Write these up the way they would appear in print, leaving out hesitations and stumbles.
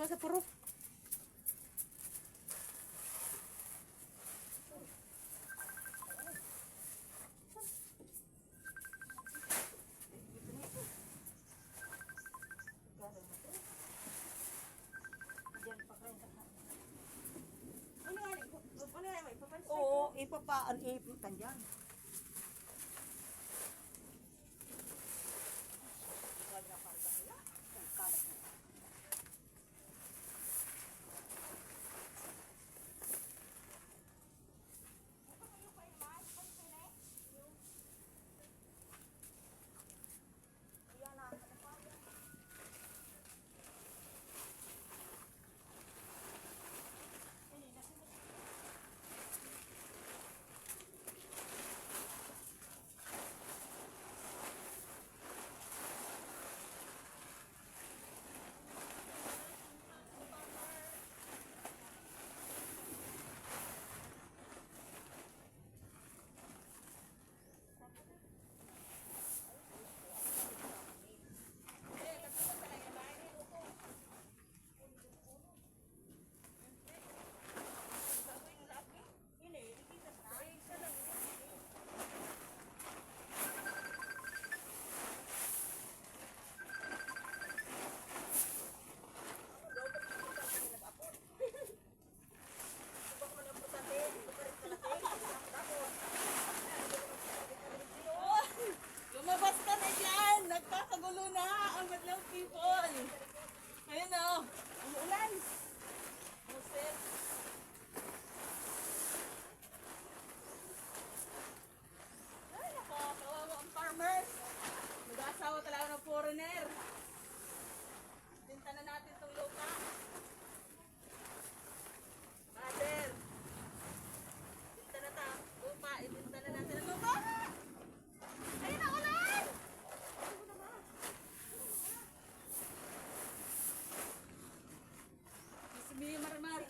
Puro sa puro. Oo, ipapaan ipitan dyan. Lumabas ka na dyan! Nagkakagulo na ang madlang people! Ayun o! Umuulan! Musit! Ay, nako! Kawawa ang farmers! Mag-aasawa talaga ng foreigner! Binta na natin itong lupa! Father! Binta na ta! Lupa! Ibinta na natin ang lupa! Ayun na ulan! Sabi Marmar.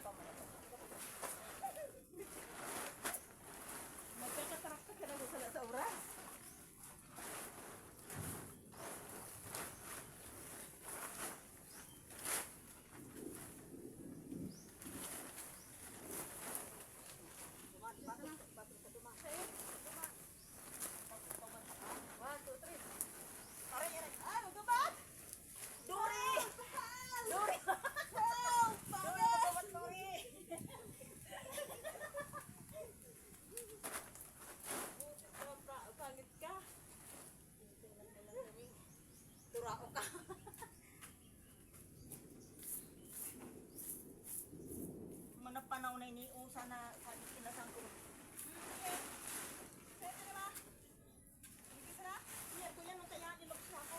Magkakatrakta ka na sa oras. Turao ka. Mana panahon na iniusa na kinasang ko. Pwede na ba? Hindi ka na? Hindi ko yan nung kaya nilok siya ako.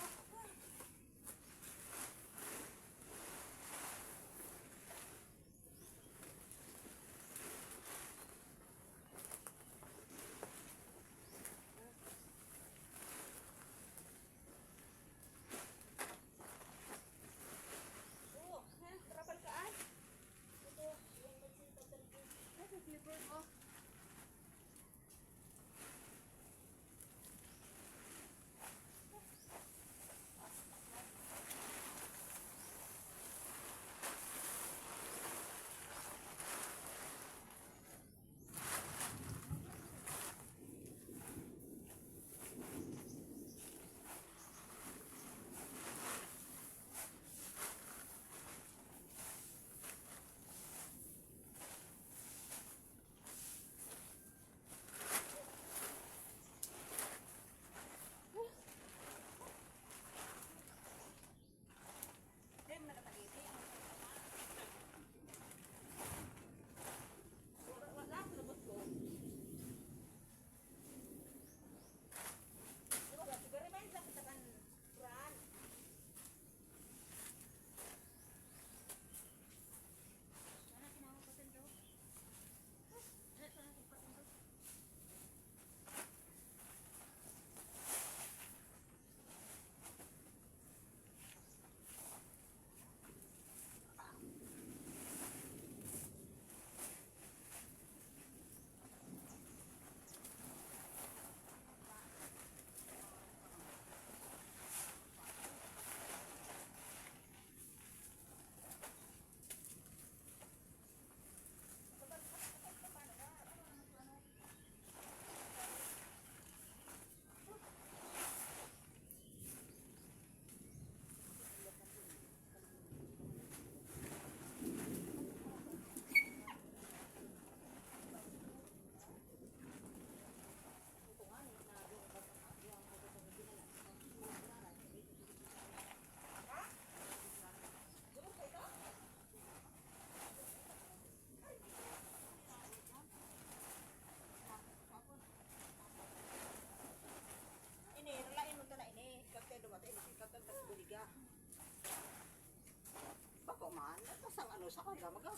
sa kanila mag-a.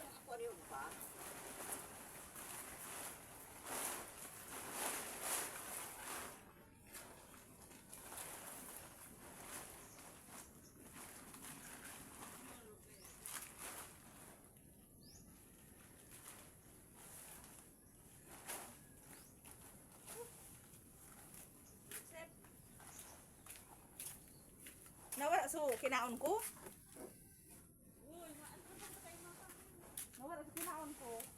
Aquarium pa. Nawala so kinaon ko. Uy, maan ka pa kayo mga Nawala sa kinaon